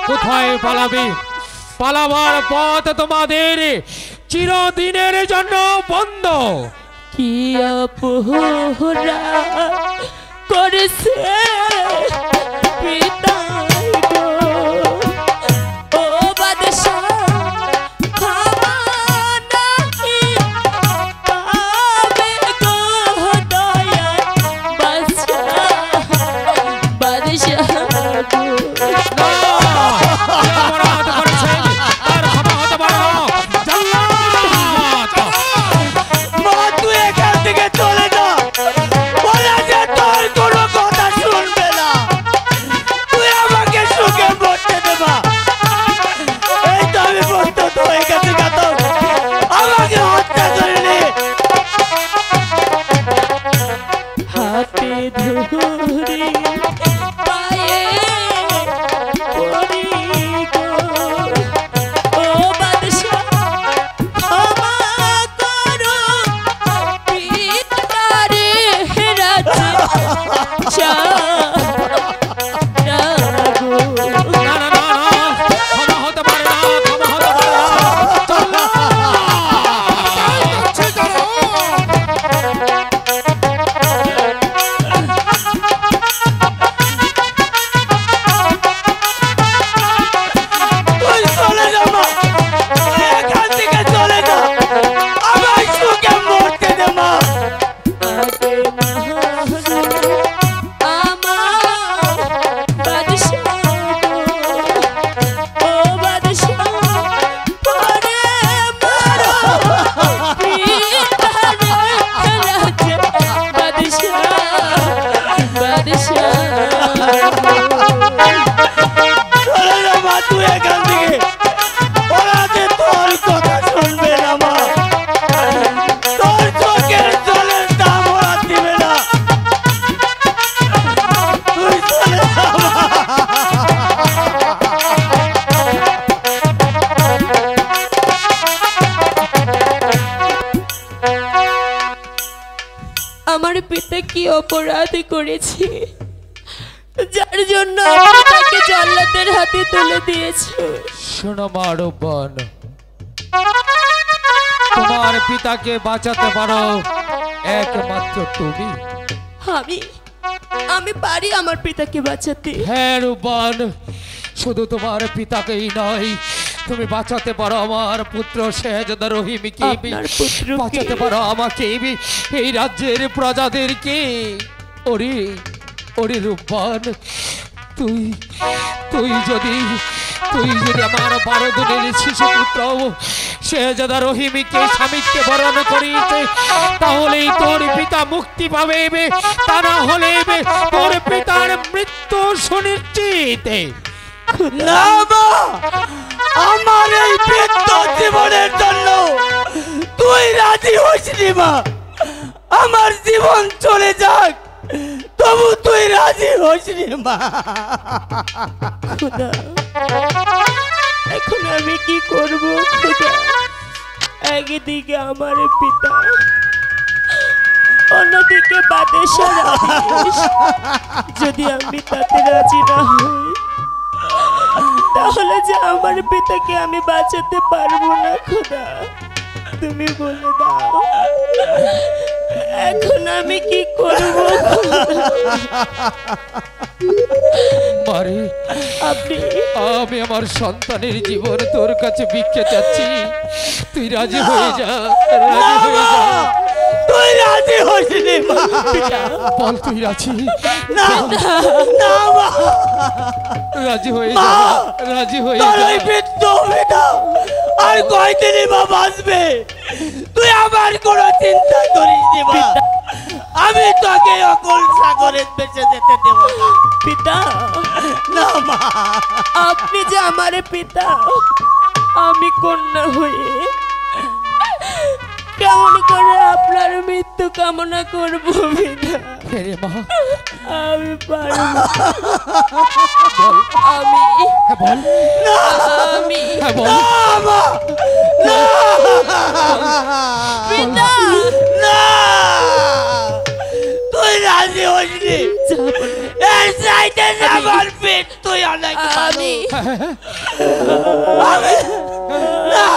কোথায় পালাবে? পালাবার পথ তোমাদের চিরদিনের জন্য বন্ধ। কি অপহরা করেছে পিতা ও বাদশাহ চলে যা, তোর কোনো কথা শুনবে না। তুই আমার পিতা কি অপরাধ করেছে যার জন্য তাকে জল্লাদের হাতে তুলে দিয়েছো? শোনো মা রূপবান, তোমার পিতাকে বাঁচাতে পারো একমাত্র তুমি। আমি আমি পারি আমার পিতাকে বাঁচাতে। হ্যাঁ রূপবান, শুধু তোমার পিতাকেই নয়, তুমি বাঁচাতে পারো আমার পুত্র শেহজাদা রহিমকে, আপনার পুত্রকে। বাঁচাতে পারো আমাকে, এই রাজ্যের প্রজাদেরকে। ওরে ওরে রূপবান, তুই তুই যদি আমার 12 দিনের শিশু পুত্র শেহজাদা রহিমকে স্বামীকে বরণ করিতে, তাহলেই তোর পিতা মুক্তি পাবে, তা না হলে তোর পিতার মৃত্যু সুনিশ্চিত। না মা, আমার এই বৃদ্ধ জীবনের জন্য তুই রাজি হইসনি মা। আমার জীবন চলে যাক, তবু তুই রাজি হইসনি মা। খোদা, এখন আমি কি করব খোদা? একদিকে আমার পিতা, অন্যদিকে বাদেশার আদেশ। যদি আমি তাতে রাজি না হই, তাহলে যে আমার পিতাকে আমি বাঁচাতে পারবো না খোদা। তুমি বলে দাও, এখন আমি কি করব মারে, আপনি? আমি আমার সন্তানের জীবন তোর কাছে ভিক্ষে চাচ্ছি, তুই রাজি হয়ে যা, রাজি হয়ে যা। তুই রাজি হইসনি মা। বল তুই রাজি? না না মা, রাজি হয়ে যা, রাজি হয়ে তোর যা। ওই বৃদ্ধ পিতা আর কয়দিনই বা বাঁচবে? তুই আমার কোনো চিন্তা করিস নি মা। আমি তোকে অকল সাগরে বেঁচে যেতে দেব না পিতা, না মা। আপনি যে আমার পিতা, আমি কন্যা হয়ে কেমন করে আপনার মৃত্যু কামনা করব পিতা? রে মা, আমি পারবো। বল, আমি হ্যাঁ বল, আমি হ্যাঁ বল। না মা, না পিতা, না, তুই রাজি হইসনি। যা বলে। এর চাইতে আমার পেট তুই অনেক ভালো। আমি আমি না,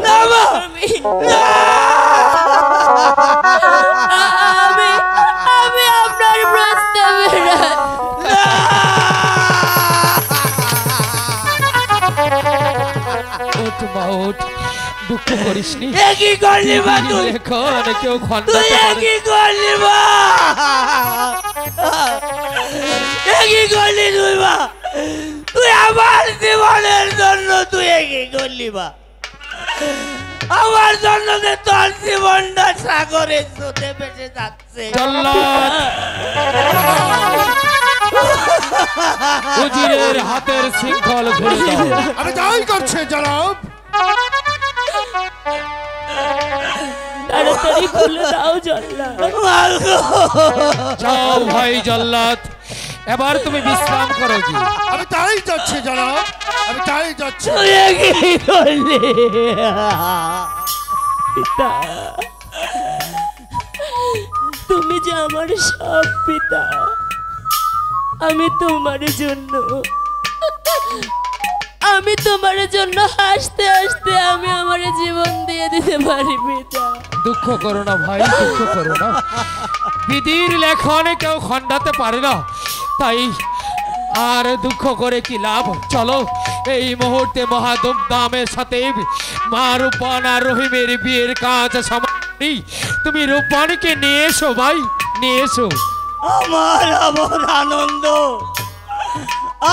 না মা, আমি না। আমি আমি আপনার প্রস্তাবে ওঠ মা, ওঠ, দুঃখ করিস নি। এ কি করলি মা তুই? এখন কেউ তুই খন্ডাতে এ পারে। কি করলি মা? এ কি করলি তুই মা? তুই আমার জীবনের জন্য তুই এ কি করলি মা? আমার জন্য যে তোর জীবনটা সাগরে স্রোতে ভেসে যাচ্ছে। জল্লাদ, উজিরের হাতের শৃঙ্খল খুলে দাও। আরে যাই করছে জনাব। তাড়াতাড়ি খুলে দাও জল্লাদ। মা গো, যাও ভাই জল্লাদ, এবার তুমি বিশ্রাম করো জি। আমি তাই যাচ্ছি জনাব, আমি তাই যাচ্ছি। তুই এ কি করলি? পিতা, তুমি যে আমার সব পিতা, আমি তোমার জন্য হাসতে হাসতে আমি আমার জীবন দিয়ে দিতে পারি পিতা। দুঃখ করো না ভাই, দুঃখ করো না। বিধির লেখনে কেউ খণ্ডাতে পারে না, তাই আর দুঃখ করে কি লাভ? চলো এই মুহূর্তে মহা ধুমধামের সাথে মা রূপবান আর রহিমের বিয়ের কাজ সমাপ্তি। তুমি রূপবানকে নিয়ে এসো ভাই, নিয়ে এসো। আমার আনন্দ,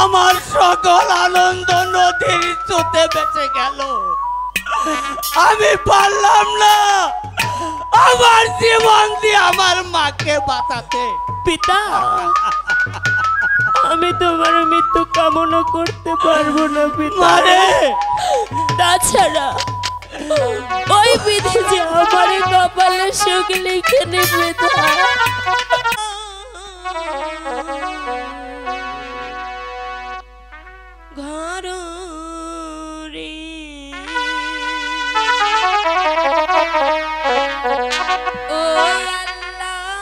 আমার সকল আনন্দ নদীর স্রোতে বেঁচে গেল। আমি পারলাম না আমার জীবন দিয়ে আমার মাকে বাঁচাতে। পিতা, আমি তোমার মৃত্যু কামনা করতে পারবো না পিতা। মারে, তাছাড়া ওই বিধি যে আমার কপালে সুখ লিখে নেবে তা। ঘর রে ও আল্লাহ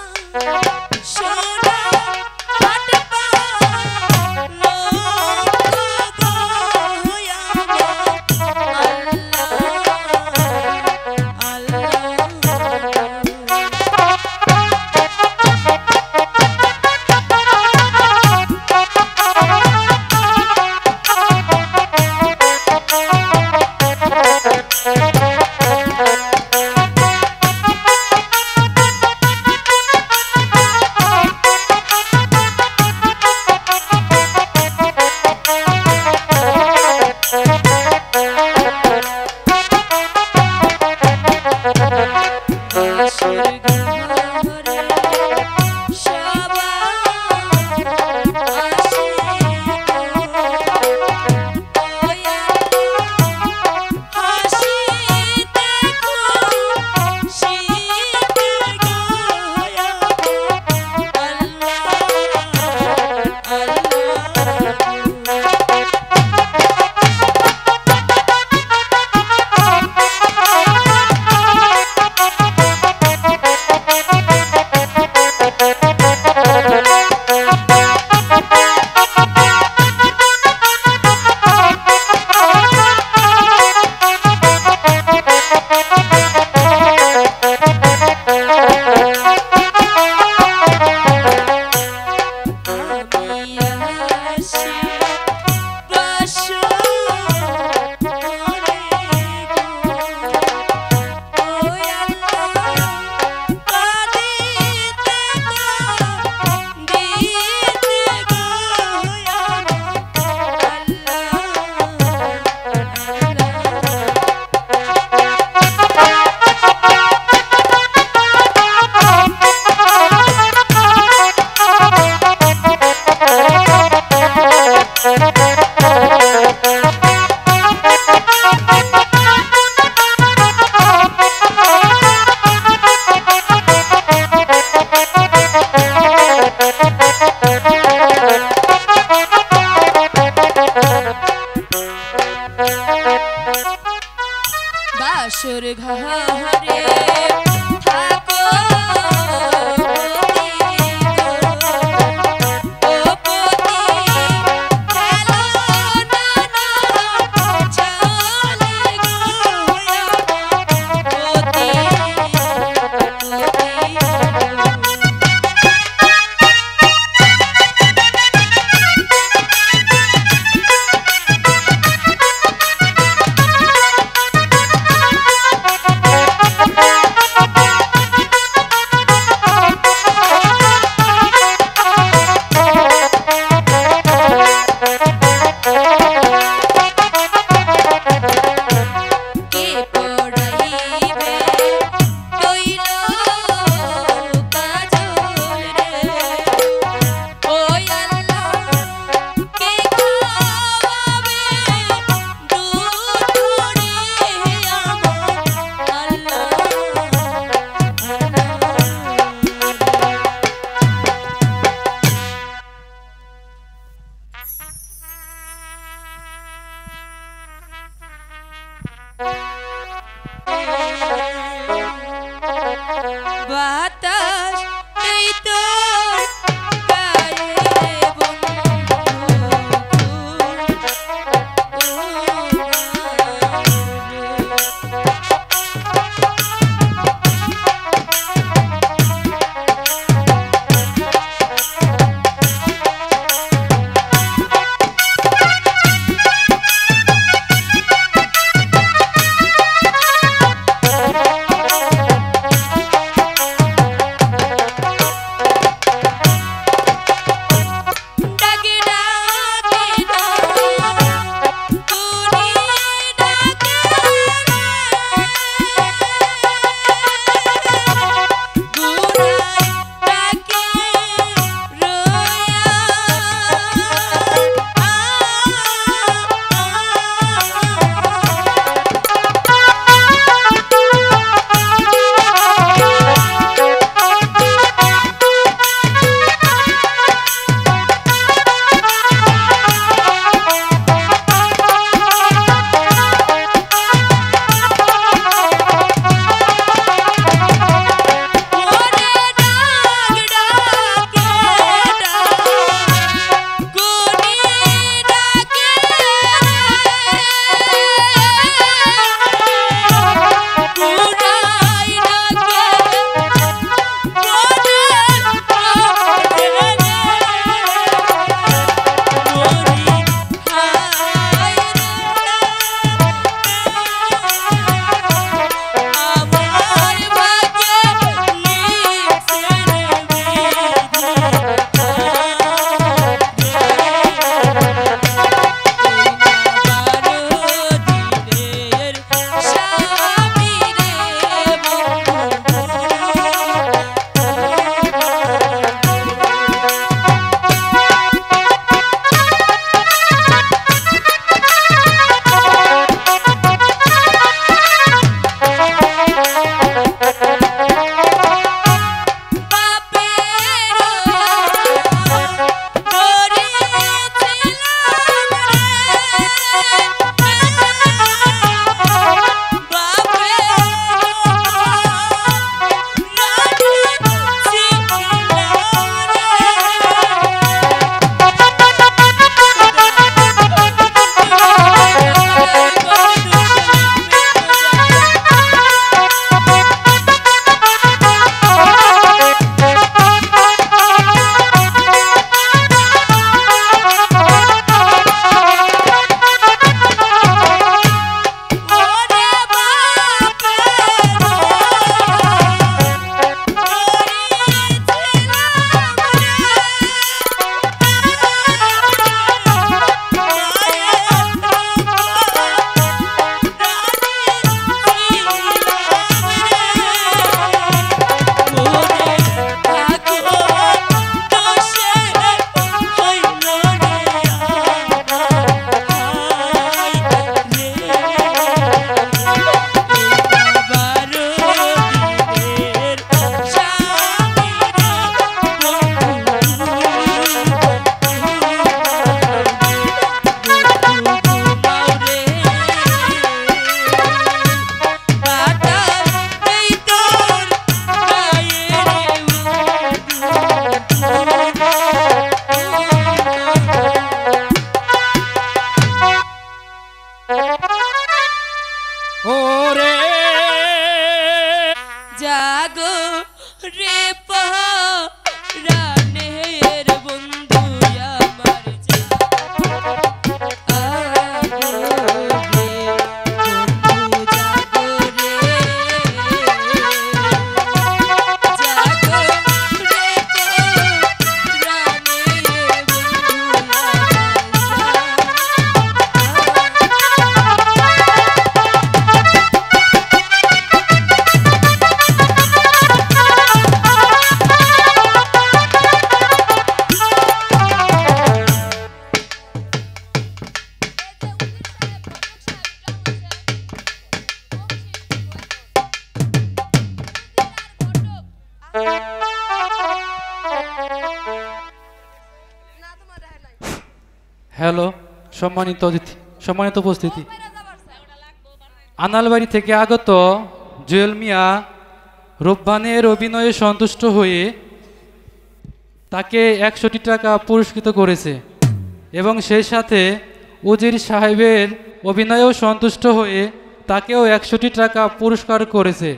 হ্যালো, সম্মানিত অতিথি, সম্মানিত উপস্থিতি, আনালবাড়ি থেকে আগত জুয়েল মিয়া রূপবানের অভিনয়ে সন্তুষ্ট হয়ে তাকে 100টি টাকা পুরস্কৃত করেছে এবং সেই সাথে উজির সাহেবের অভিনয়েও সন্তুষ্ট হয়ে তাকেও 100টি টাকা পুরস্কার করেছে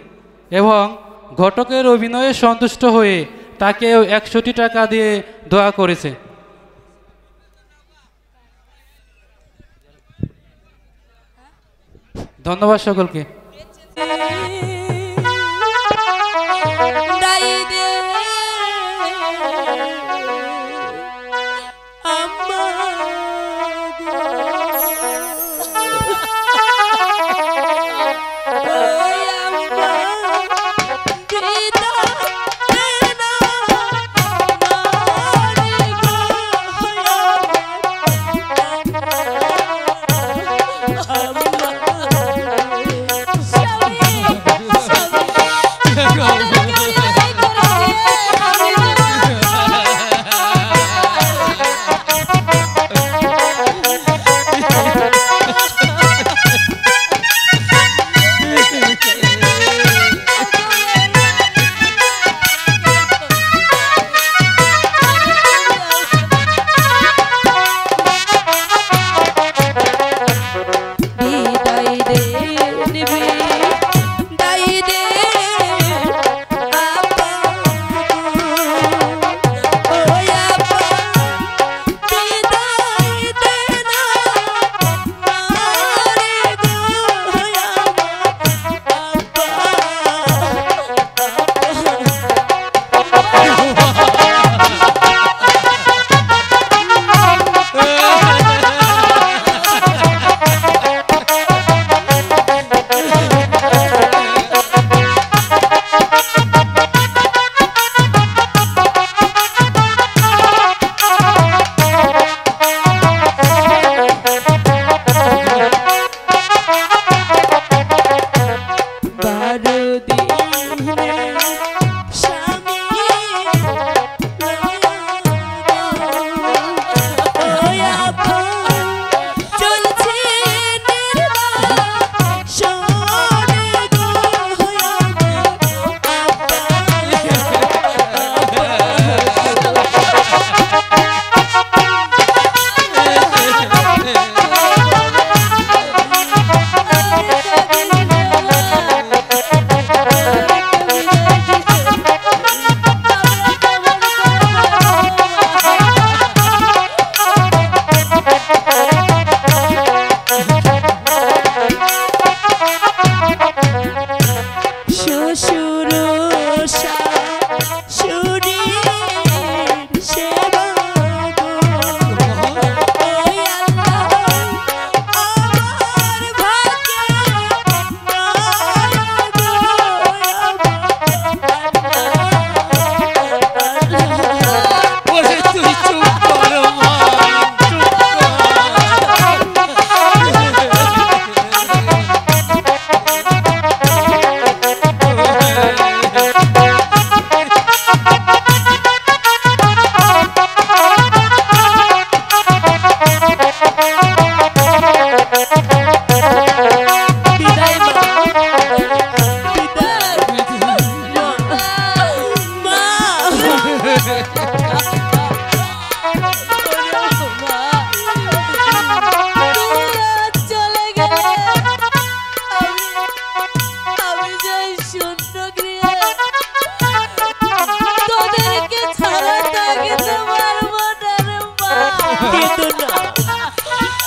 এবং ঘটকের অভিনয়ে সন্তুষ্ট হয়ে তাকেও 100টি টাকা দিয়ে দোয়া করেছে। ধন্যবাদ সকলকে।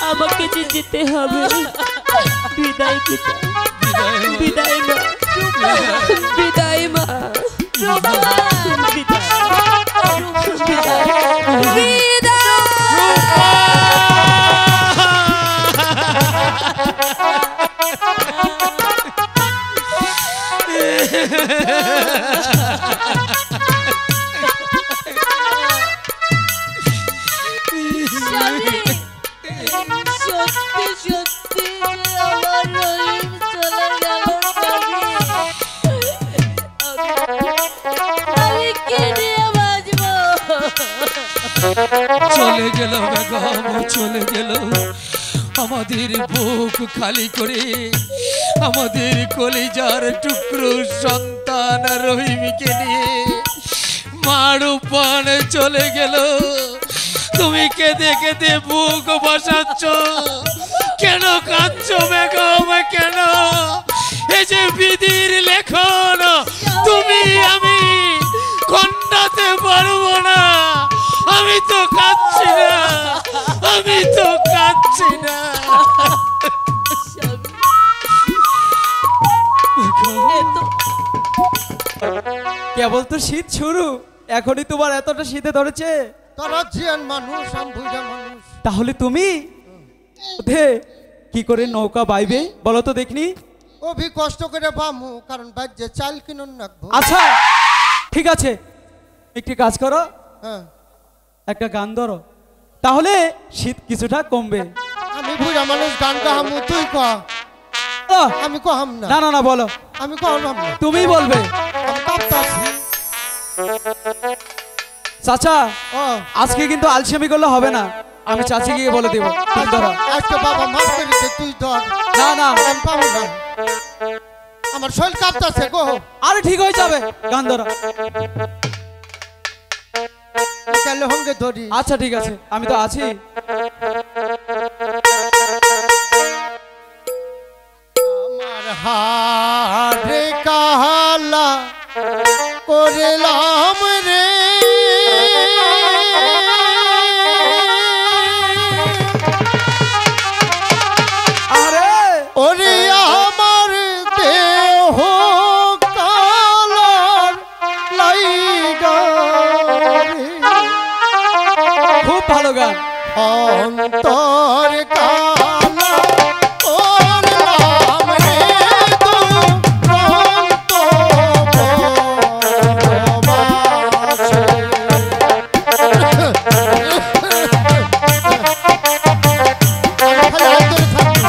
আমাকে যে যেতে হবে। বিদায় পিতা, বিদায় মা, বিদায় মা, চলে গেল বেগম, চলে গেল আমাদের বুক খালি করে, আমাদের কলিজার টুকরো সন্তান রহিমকে নিয়ে। মা রূপবান চলে গেল, তুমি কেঁদে কেঁদে বুক বসাচ্ছ, কেন কাঁদছো বেগম, কেন? এই যে বিধির লেখন, তুমি আমি খণ্ডাতে পারবো না। আমি তো কাঁদছি না, আমি তো কাঁদছি না। কেবল তো শীত শুরু, এখনই তোমার এতটা শীতে ধরেছে? তোরা জিয়ান মানুষ, আমি বুঝা মানুষ। তাহলে তুমি কি করে নৌকা বাইবে বলো তো দেখনি? অভি কষ্ট করে বামু, কারণ বাজ্যে চাল কিনুন রাখবো। আচ্ছা ঠিক আছে, একটি কাজ করো, হ্যাঁ একটা গান ধরো, তাহলে শীত কিছুটা কমবে। আমি বুঝা মানুষ, গান গাহামু, তুই কহ। আহ, আমি কহাম না, না না না বলো, আমি কহলাম না, তুমিই বলবে। আমি কাঁপতাছি। চাচা ও আজকে কিন্তু আলসেমি করলে হবে না, আমি চাচি গিয়ে বলে দেবো। তুমি ধরো। আজকে বাবা মাফ করে দে, তুই ধর। না না আমি পাবো না, আমার শরীর কাঁপতাছে গো। আরে ঠিক হয়ে যাবে, গান ধরো। তাহলে হঙ্গে ধরি। আচ্ছা ঠিক আছে, আমি তো আছি। আমার হারে কাহালা করেলাম রে, আরে ওরে আমার দেহ কালার লাইগা রে, খুব ভালো গান। অন্তর কালা করলাম রে, দুরন্ত পরবাসে। আমি খালি হাত ধরে থাকবো।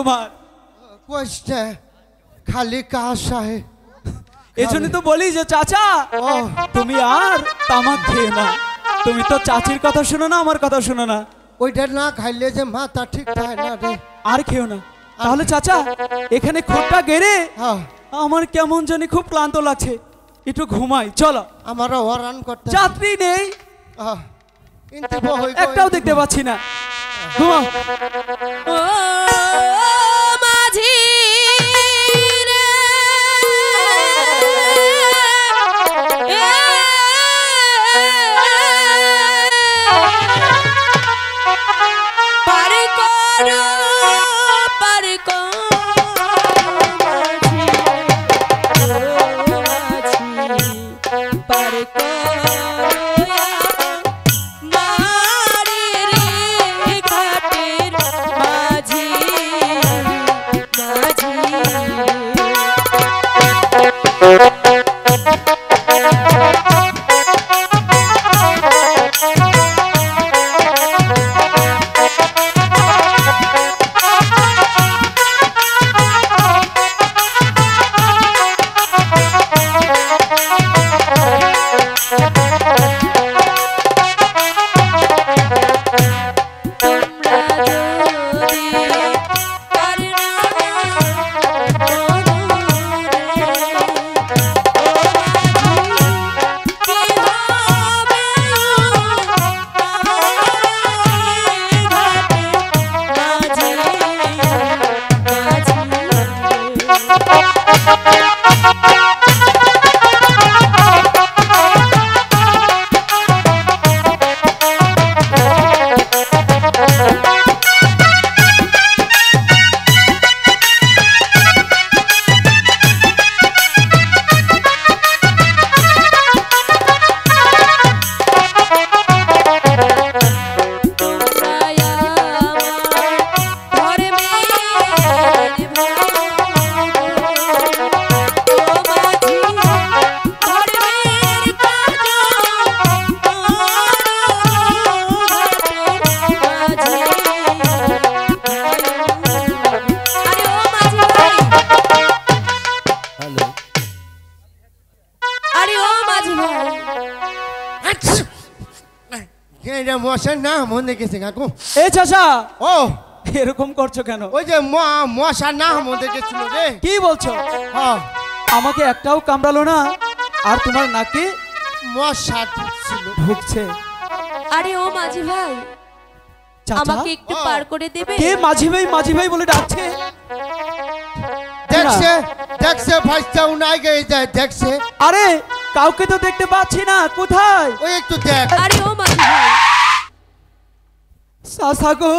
তোমার? কষ্টে খালি কাশ আহে। এজন্য তো বলি যে চাচা ও তুমি আর তামাক খেয়ে না। তুমি তো চাচির কথা শোনো না, আমার কথা শোনো না। ওইটা না খাইলে যে মাথা ঠিক থাকে না রে। আর খেও না। তাহলে চাচা এখানে খোঁটটা গেড়ে হ্যাঁ আমার কেমন জানি খুব ক্লান্ত লাগছে, একটু ঘুমাই। চলো। আমারও ওরান করতে যাত্রী নেই, ইনতে বই একটাও দেখতে পাচ্ছি না। ঘুমাও। ও মাঝি রে, পার করো, পার করো মাঝি, ও মাঝি, পার করো মারি রে ঘাটের মাঝি, মাঝি মশার না মনে গেছে কাকু। এ চাচা ও এরকম করছো কেন? ওই যে মশার না মনে গেছিল রে। কি বলছো? হ্যাঁ আমাকে একটাও কামড়ালো না, আর তোমার নাকে মশা ছিল ঢুকছে। আরে ও মাঝি ভাই, চাচা আমাকে একটু পার করে দেবে? কে মাঝি ভাই বলে ডাকছে? দেখছে দেখছে ভাইটা উনাই গিয়ে যায় দেখছে। আরে কাউকে তো দেখতে পাচ্ছি না, কোথায়? ওই একটু দেখ। আরে ও মাঝি ভাই, চাচা গো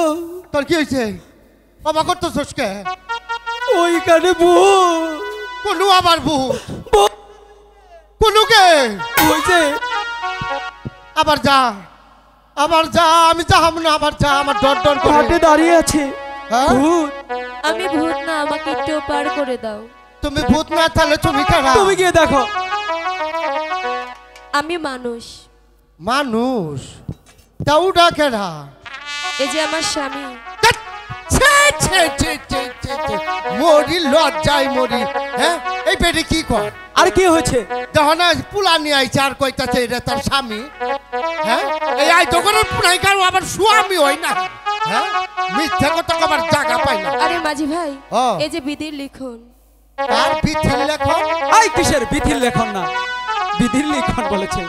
তোর কি হয়েছে? বাবা করতো কে? ওইখানে ভূত। কোনো আবার ভূত? ভূত। কোনুকে? ওই যে আবার যা আবার যা, আমি যাবো না, আবার যা, আমার ডর ডর করে। ঘাটে দাঁড়িয়ে আছে হ্যাঁ? ভূত। আমি ভূত না, আমাকে একটু পার করে দাও। তুমি ভূত না তাহলে তুমি কারা? তুমি গিয়ে দেখো। আমি মানুষ। মানুষ? তাও ডাকেরা? এই যে আমার স্বামী। মরি লজ্জায় মরি। হ্যাঁ এই পেটে কি কর? আর কি হয়েছে? দেখো না পুলা নিয়ে আইছে আর কইতাছে এটা তার স্বামী। হ্যাঁ এই আই দোকানের পুরাই কারো আবার স্বামী হয় না। হ্যাঁ মিথ্যা কথা আবার জায়গা পাই না। আরে মাঝি ভাই, ও। এই যে বিধির লিখন। আর বিধির লেখন? আই কিসের বিধির লেখন? না বিধির লিখন বলেছে।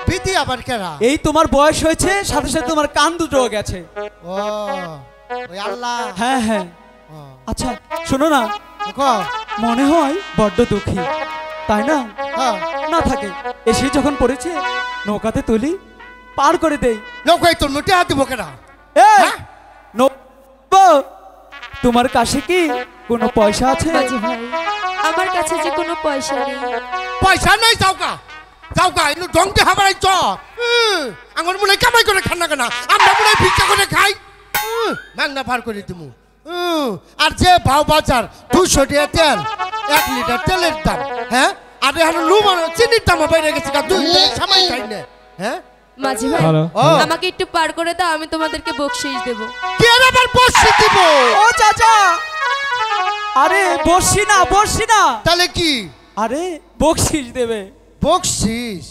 বিধি আবার কেরা? এই তোমার বয়স হয়েছে, সাথে সাথে তোমার কান দুটো গেছে। ও ওই আল্লাহ। হ্যাঁ হ্যাঁ। ও, আচ্ছা শোনো না, দেখো, মনে হয় বড্ড দুঃখী, তাই না? হ্যাঁ না থাকে, এসে যখন পড়েছে নৌকাতে তুলি, পার করে দেই। নৌকায় তোর মুটে হাত দিব কেনা? এই, হ্যাঁ? নৌকা, তোমার কাছে কি কোনো পয়সা আছে? মাঝি ভাই, আমার কাছে যে কোনো পয়সা নেই। পয়সা নাই যাওকা যাওকা ইনু ডংতে হাবাই চ। আঙ্গুর মনে কামাই করে খান না কেনা? আমরা মনে ভিক্ষা করে খাই। মাংনা পার করে দিমু। আর যে ভাও বাজার 200 টাকা তেল, 1 লিটার তেলের দাম। হ্যাঁ আর এখন লুমন চিনির দাম বাইরে গেছে কা 2 সময় খাই না। হ্যাঁ মাঝি ভাই, ও। আমাকে একটু পার করে দাও, আমি তোমাদেরকে বকশিশ দেব। কে আবার বসে দিব? ও চাচা, আরে বসছি না তাহলে কি? আরে বকশিস দেবে। বকশিস?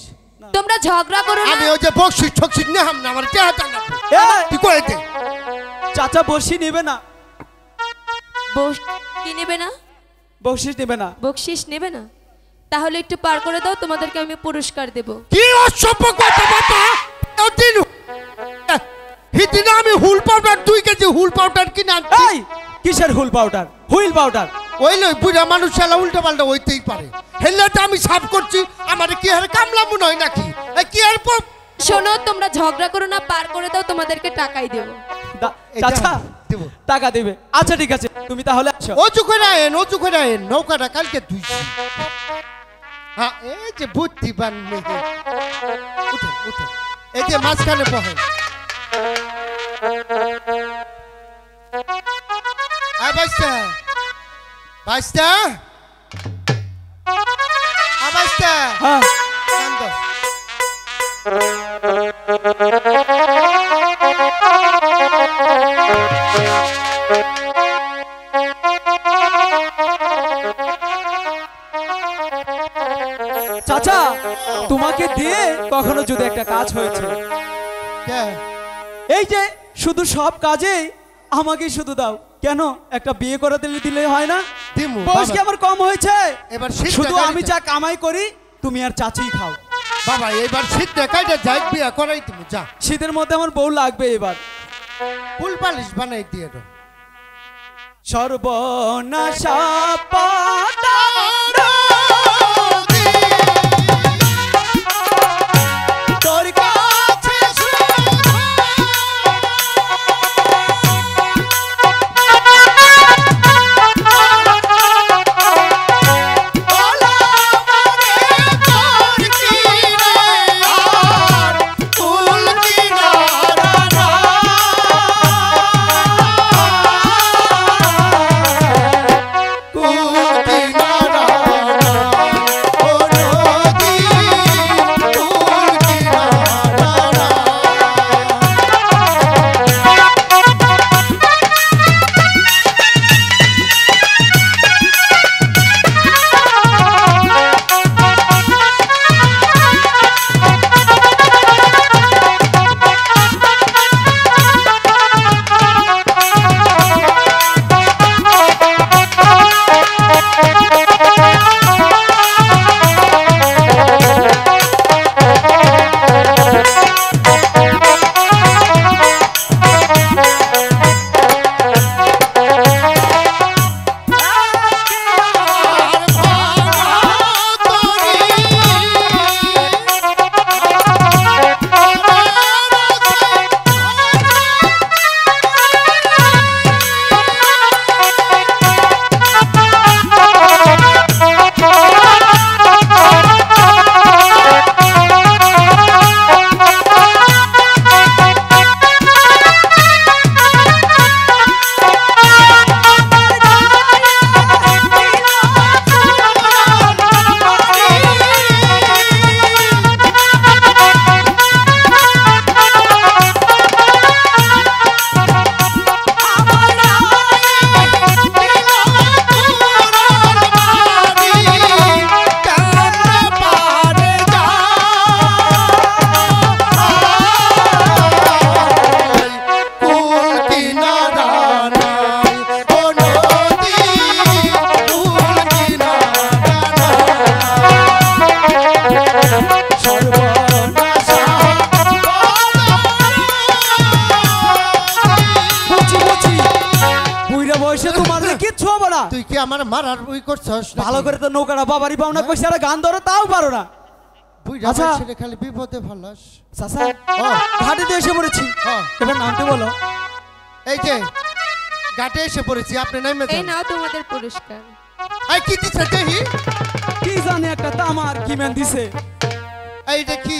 তোমরা ঝগড়া করো না। আমি ওই যে বকশিস ঠকশিস না হাম না আমার কে হাত না কি করে দে? চাচা বসি নেবে না, কি নেবে না? বকশিস নেবে না। বকশিস নেবে না? তাহলে একটু পার করে দাও, তোমাদেরকে আমি পুরস্কার দেব। কি অসভ্য কথা বাবা! ওদিন হিদিন আমি হুল পাউডার 2 কেজি হুল পাউডার কিনে আনছি। এই কিসের হুইল পাউডার? হুইল পাউডার ওই লই বুড়া মানুষ এলা উল্টা পাল্টা হইতেই পারে। হেলটা আমি সাফ করছি, আমার কি আর কামলা মনে হয় নাকি? কি আর শোনো, তোমরা ঝগড়া করো না, পার করে দাও, তোমাদেরকে টাকাই দেব। চাচা দেব টাকা দেবে? আচ্ছা ঠিক আছে, তুমি তাহলে আসো। ওচু করে আয়েন নৌকাটা কালকে ধুইছি। হ্যাঁ এই যে বুদ্ধিবান মেয়ে। উঠেন এই যে মাঝখানে বহেন। আয় বাইস্তা হ্যাঁ কান্দ। চাচা তোমাকে দিয়ে কখনো যদি একটা কাজ হয়েছে, কে? এই যে শুধু সব কাজে আমাকে শুধু দাও কেন? একটা বিয়ে করে দিলে হয় না? দিমু বয়স কি বাবা। আমার কম হয়েছে? এবার শীত শুধু দেখাই আমি দে। যা কামাই করি তুমি আর চাচিই খাও। বাবা এবার শীত দেখাইটা যাই বিয়া করাই তুমি যা। শীতের মধ্যে আমার বউ লাগবে এবার। ফুল পালিশ বানাই দিয়ে দাও। সর্বনাশা পাতা তোর কাছে তুই কি আমার মারার ওই করছস? ভালো করে তো নৌকাটা বাবারই পাও না, কইছে আর গান ধরো তাও পারো না। বুইড়া আচ্ছা। ছেলে খালি বিপদে ফেলাস। চাচা ঘাটে তো এসে পড়েছি, হ্যাঁ। এবার নামতে বলো। এই যে ঘাটে এসে পড়েছি, আপনি নামে এই নাও তোমাদের পুরস্কার। এই কি দিছে দেহি? কি জানি একটা তামার কি মেন দিছে, এইটা কি?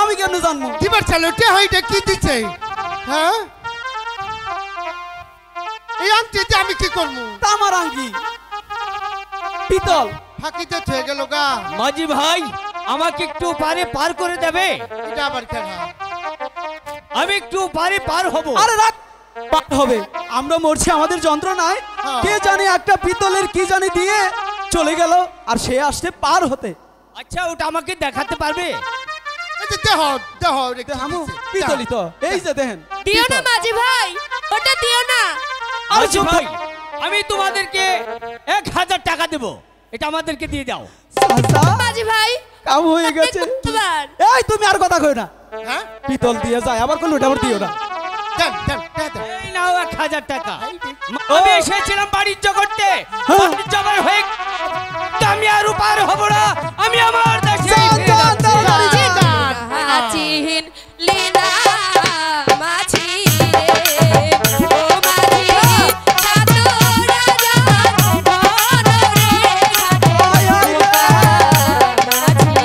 আমি কেন জানবো? দিবার চালো কে হইটা কি দিছে? হ্যাঁ এই আংটিতে আমি কি করবো? তামার আঙ্গি পিতল। ফাঁকিতে থয়ে গেল গা। মাঝি ভাই আমাকে একটু পারে পার করে দেবে? এটা আবার কেন? আমি একটু পারে পার হব। আরে রাখ, পার হবে। আমরা মরছি আমাদের যন্ত্রণায়, কে জানি একটা পিতলের কি জানি দিয়ে চলে গেল আর সে আসছে পার হতে। আচ্ছা ওটা আমাকে দেখাতে পারবে? এই যে দেহ দেহ রেখে আমু দিছে। পিতলই তো এই যে দেখেন দিও না মাঝি ভাই, ওটা দিও না। আর মাঝি ভাই, আমি তোমাদেরকে 1000 টাকা দেব, এটা আমাদেরকে দিয়ে দাও। মাঝি ভাই কাম হয়ে গেছে। এবার এই তুমি আর কথা কই না, হ্যাঁ পিতল দিয়ে যায় আবার কোন ওটা আবার দিও না। দেন দেন দেন এই নাও 1000 টাকা। আমি এসেছিলাম বাণিজ্য করতে, বাণিজ্য আমার হয়ে আমি আর উপার হব না, আমি আমার দেশে ফিরে যাচ্ছি। চিন লীলা মাঝি রে, ও মাঝি সাত রাজা বনরে ঘাটে মাঝি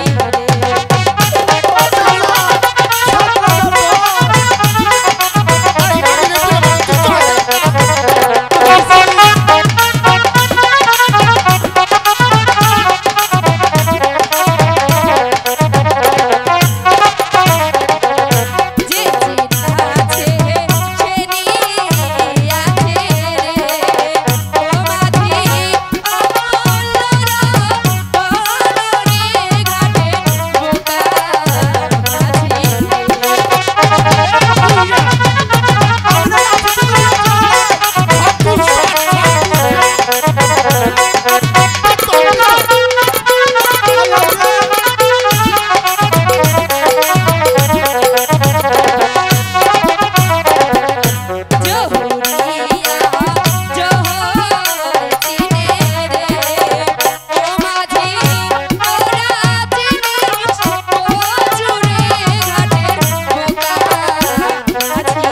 যে আছে সে নিয়ে আছে রে, ও মাঝি অমূল্যরা বনরে ঘাটে বোকা জহুরিয়া জহর চিনে রে, ও মাঝি ওরা চিনিস কচুরে ঘাটের বোকা মাঝি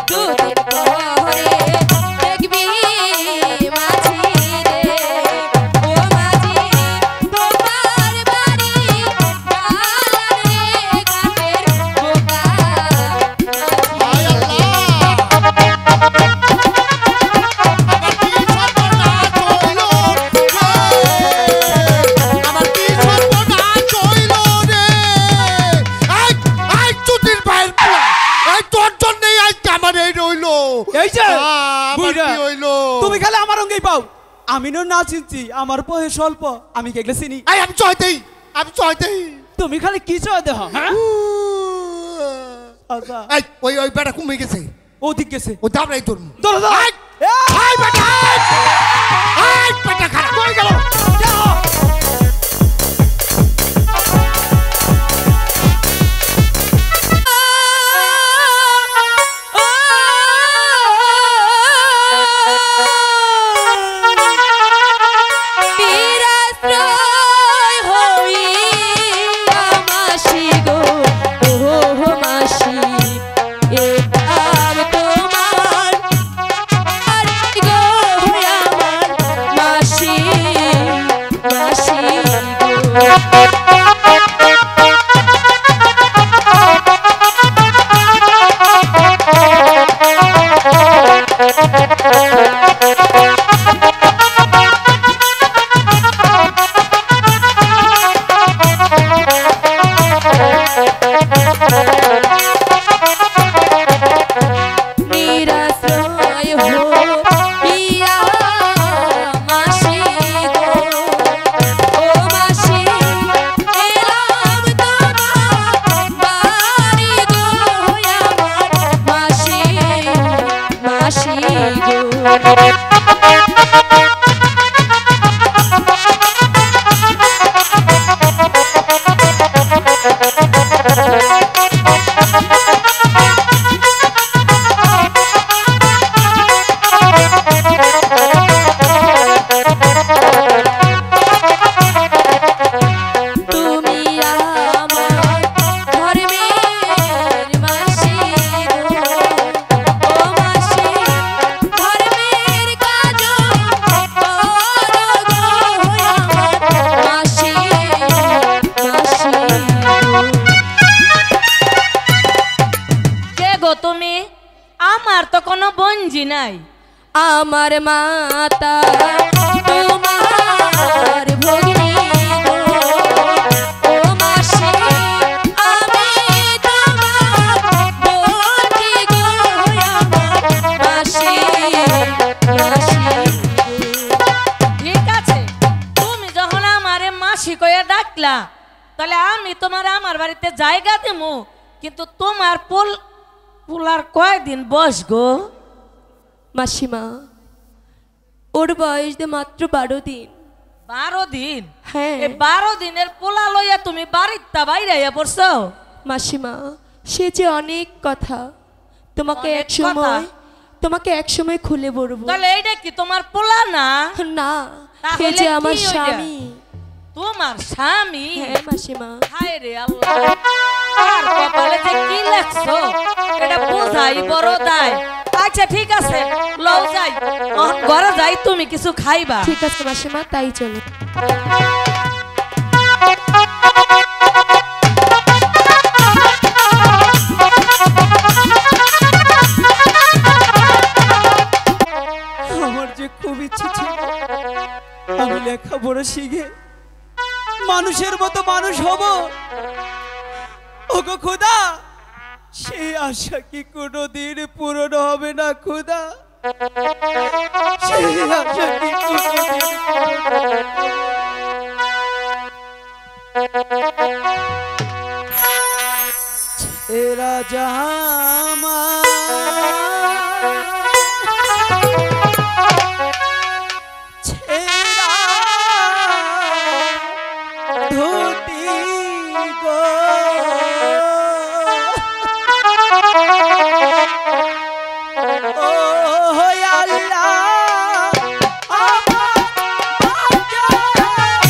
দুদিন পরে দেখবি মাঝি রে, ও মাঝি তোমার বাড়ি গালান রে ঘাটের বোকা মাঝি এই যে বুইড়া, হইলো তুমি খালি আমার অঙ্গেই পাও। আমি না চিনছি, আমার বয়স অল্প, আমি কেগলে চিনি। আমি চয়তেই আমি চয়তেই তুমি খালি কি চাও দেহ, হ্যাঁ? আচ্ছা এই ওই ওই বেটা কমে গেছে ও দিক গেছে, ও দাবড়াই তোর ধরো ধরো। এই! আই বেটা আই বেটা খারাপ হয়ে গেল বীরাশ্রয় হইয়া মাসি গো, ও মাসি এবার তোমার আর গো আমার মাসি মাসি গো নিরাশ্রয় হইয়া মাসি গো, ও মাসি এলাম তোমার বাড়ি গো আমার মাসি মাসি গো কোনো বঞ্জি নাই। আমার মাতা তোমার ভগিনী গো, ও মাসি আমি তোমার বন্দি গো, আমার মাসি মাসি গো। ঠিক আছে, তুমি যখন আমারে মাসি কইয়া ডাকলা, তাহলে আমি তোমার আমার বাড়িতে জায়গা দেবো, কিন্তু তোমার পোলার কয়দিন বয়স গো? মাসিমা ওর বয়স যে মাত্র 12 দিন। 12 দিন? হ্যাঁ। এই 12 দিনের পোলা লইয়া তুমি বাড়িতে বাইরে পড়ছো? মাসিমা সে যে অনেক কথা, তোমাকে অনেক তোমাকে এক সময় খুলে বলবো। তাহলে এইটা কি তোমার পোলা না? না, তাহলে সে যে কি আমার ওইটা? স্বামী। তোমার স্বামী? হ্যাঁ মাসিমা। হায় রে আল্লাহ, আর কপালে যে কি লেখছো এটা বোঝাই বড় দায়। আচ্ছা ঠিক আছে, লও যাই, ঘরে যাই, তুমি কিছু খাইবা। ঠিক আছে মাসিমা, তাই চলো। আমার যে খুব ইচ্ছে ছিল আমি লেখাপড়া শিখে মানুষের মতো মানুষ হব। ওগো খোদা, সেই আশা কি কোনোদিন পূরণ হবে না খোদা? সেই আশা কি কোনোদিন পূরণ হবে না? এরা জামা ধুতি গো, ও আল্লাহ আমার ভাগ্য, আল্লাহ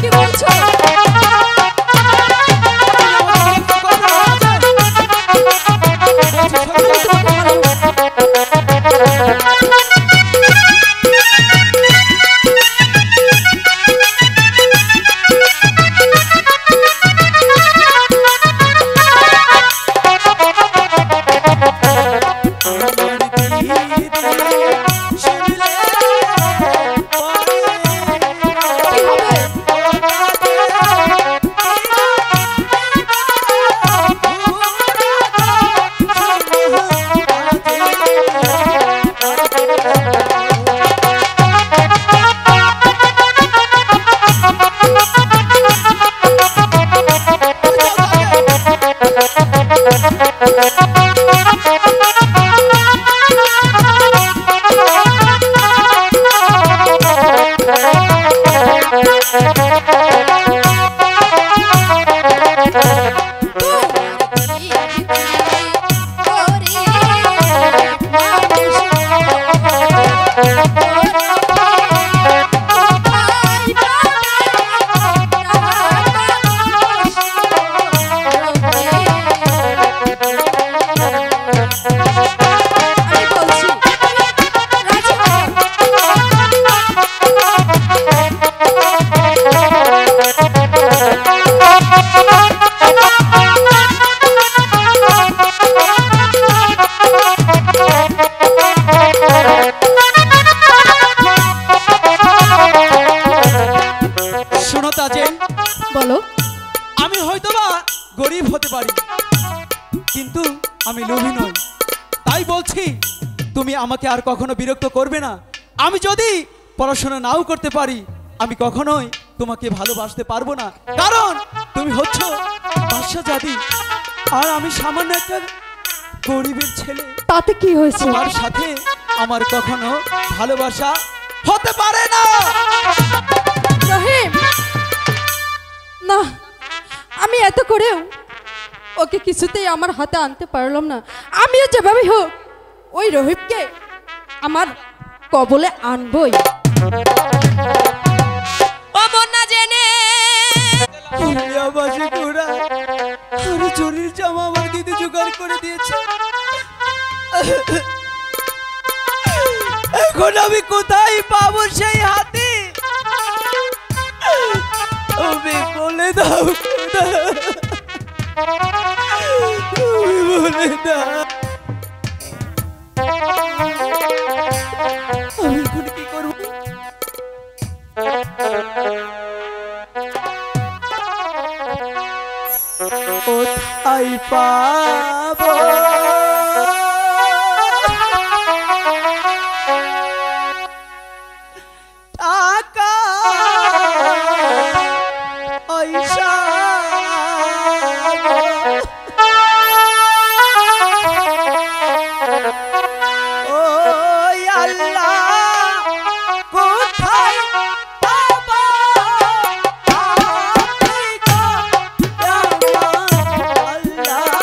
কি বলছো? কি হবে? আমি বলছি, রাজি হও। শোনো তাজেন, বলো। আমি হয়তোবা গরিব হতে পারি, কিন্তু আমি লোভী নই। তাই বলছি, তুমি আমাকে আর কখনো বিরক্ত করবে না। আমি যদি পড়াশোনা নাও করতে পারি, আমি কখনোই তোমাকে ভালোবাসতে পারবো না, কারণ তুমি হচ্ছ বাদশা জাদি, আর আমি সামান্য একটা গরিবের ছেলে। তাতে কি হয়েছে? তোমার সাথে আমার কখনো ভালোবাসা হতে পারে না। রহিম, না, আমি এত করেও ওকে কিছুতেই আমার হাতে আনতে পারলাম না। আমিও যেভাবে হোক ওই রহিমকে আমার কবলে আনবই। ও বন্যা জেনে বাসে ঘোড়া আর চুরির জামা আমার দিদি জোগাড় করে দিয়েছে। এখন আমি কোথায় পাবো সেই হাতি? তুমি বলে দাও, তুমি বলে দাও, আমি এখন কি করবো? কোথায় পাবো টাকা পয়সা? ও আল্লাহ, কোথায় পাবো টাকা? আল্লাহ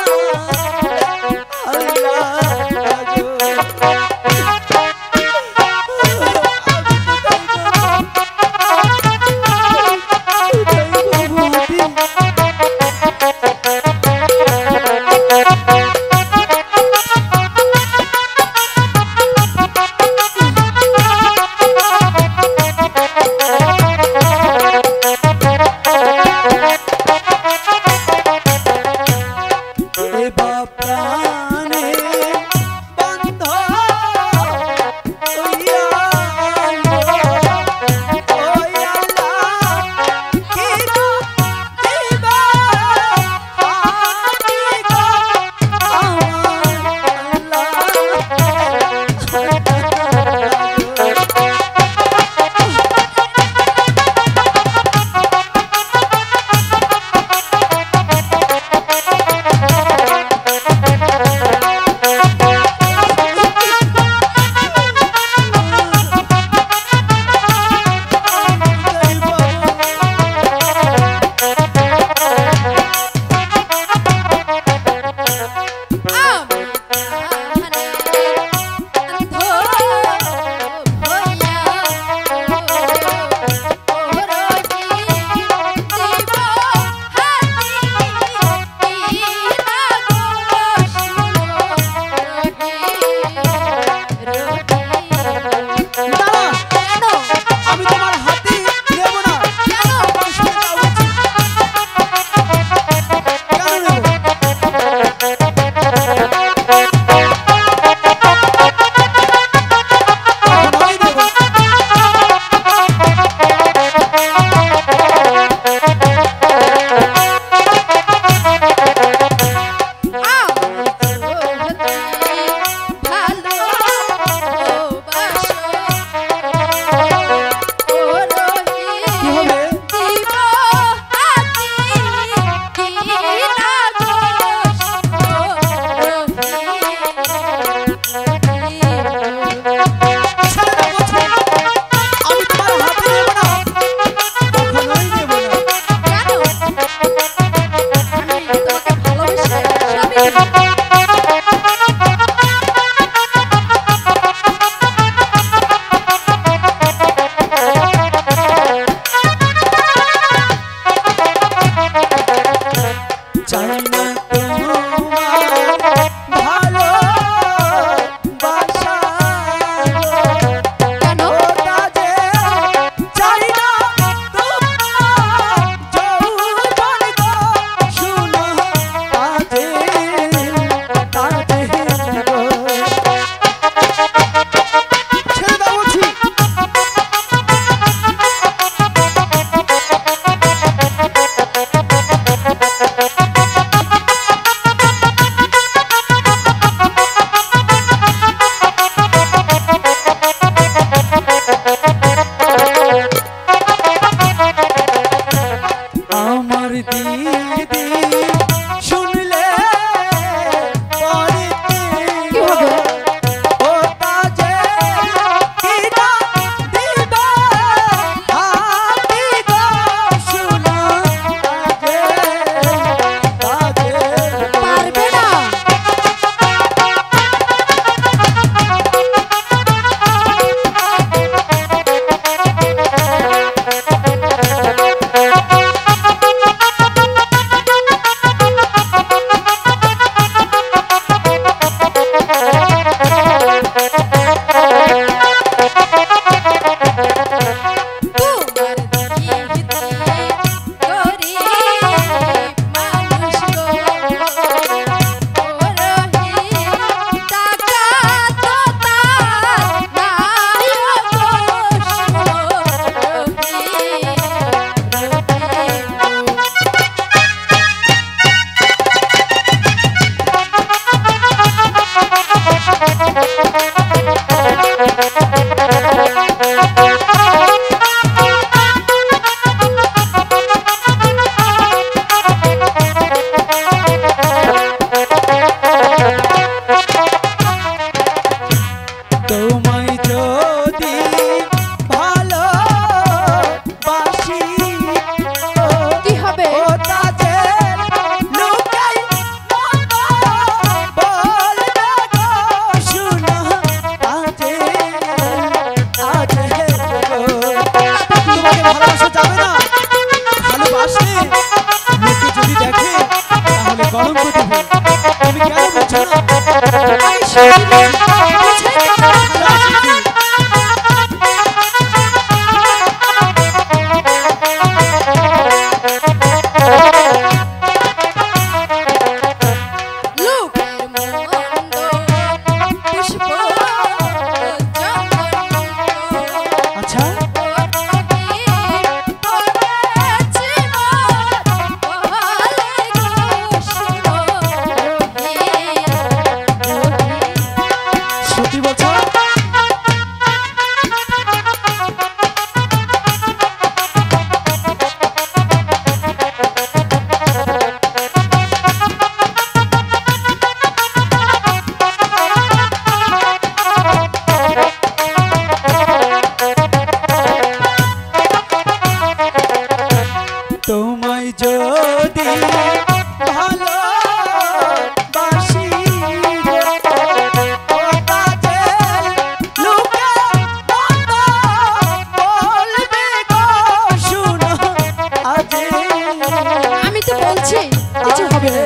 বলছি কিছু হবে না।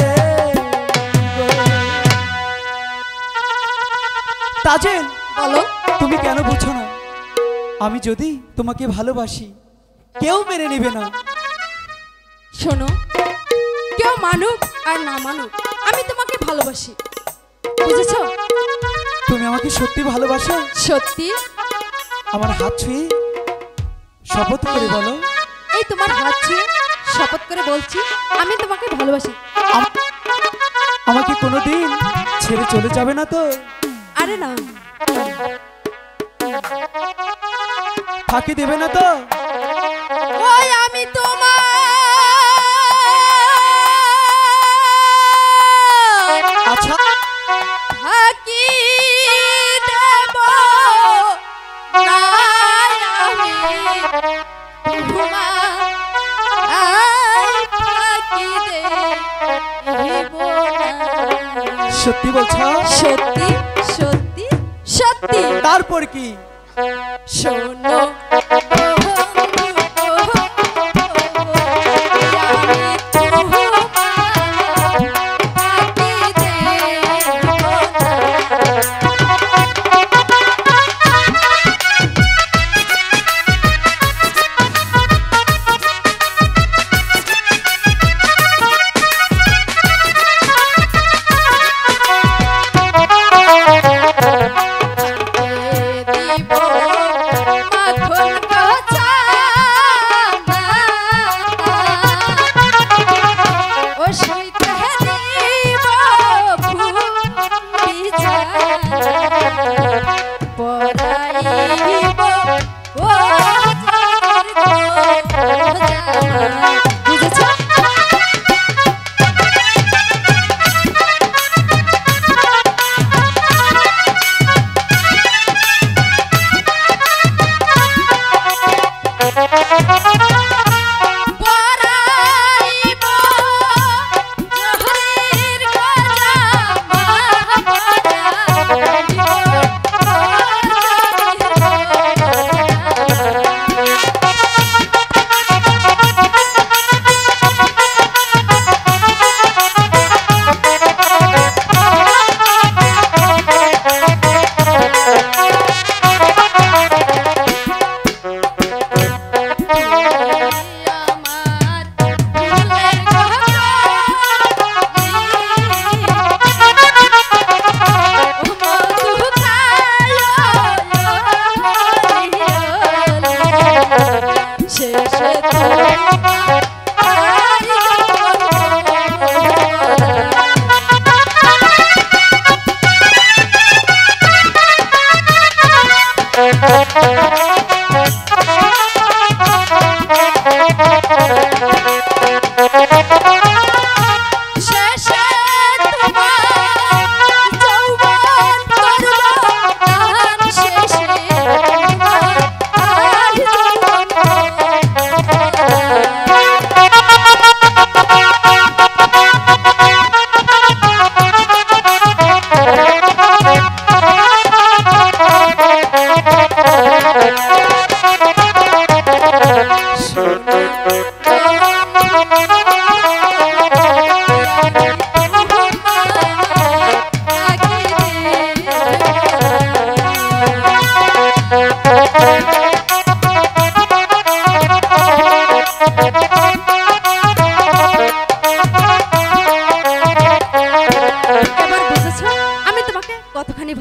তাজেল, বলো। তুমি কেন বুঝছো না? আমি যদি তোমাকে ভালোবাসি কেউ মেনে নেবে না। শোনো, কেউ মানুক আর না মানুক, আমি তোমাকে ভালোবাসি, বুঝেছো? তুমি আমাকে সত্যি ভালোবাসো? সত্যি। আমার হাত ছুঁয়ে শপথ করে বলো। এই তোমার হাত ছুঁয়ে শপথ করে বলছি আমি তোমাকে ভালোবাসি। আমাকে কোনোদিন ছেড়ে চলে যাবে না তো? আরে না। ফাঁকি দেবে না তো? ওই আমি তোমার আচ্ছা, ফাঁকি দেব না, আমি তোমায় ফাঁকি দেব না। সত্যি বলছো? সত্যি সত্যি সত্যি। তারপর কি? শোনো,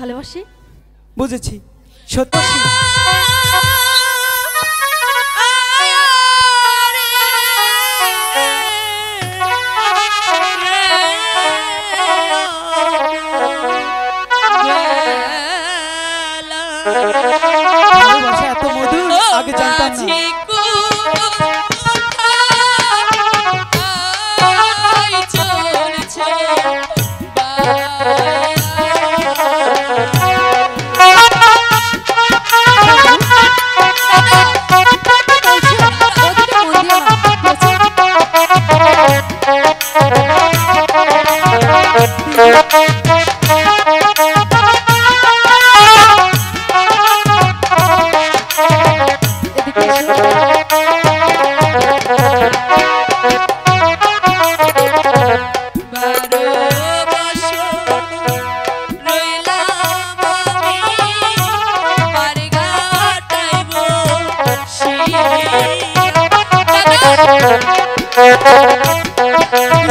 ভালোবাসি। বুঝেছি, সত্যি। ভালোবাসা এত মধুর, আগে জানতাম না।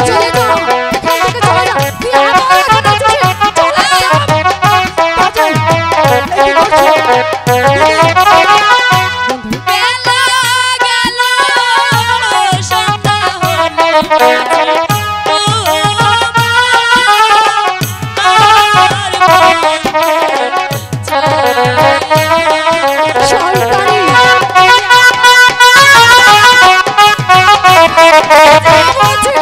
চলে যা, এখান থেকে চলে যা। তুই আবার এখানে আছিস? চলে যা। বাজে।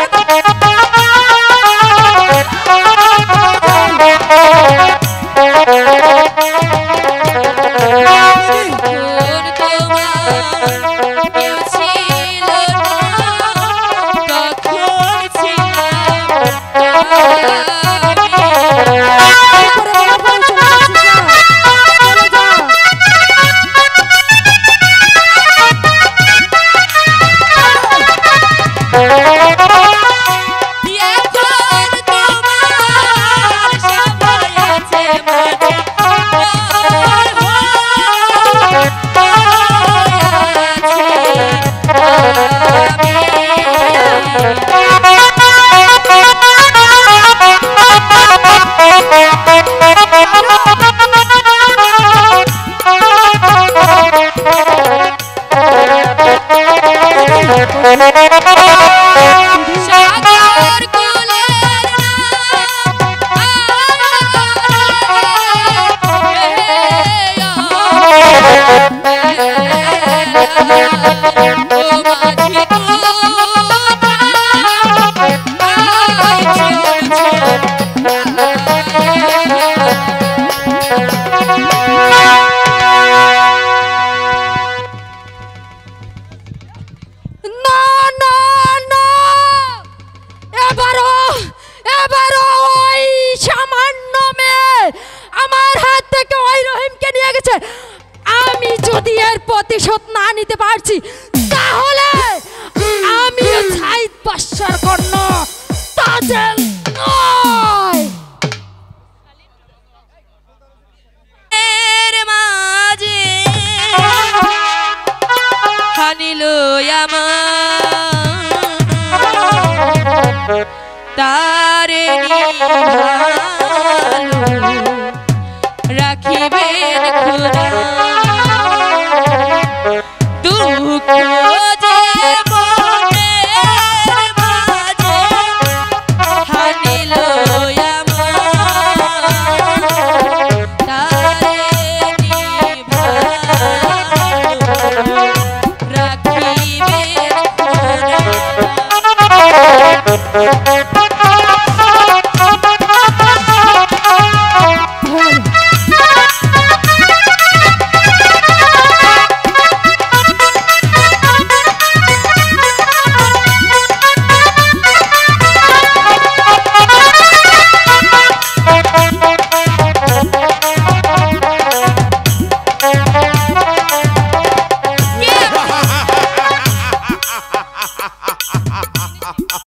এই কি করছিস? শয়তানি। আমি যদি এর প্রতিশোধ না নিতে পারছি তাহলে আমি সাইদ বাদশার কন্যা তাজেল নয়। এর মাঝে হানিল আমার তারে রাখিবেন খোদা দুঃখ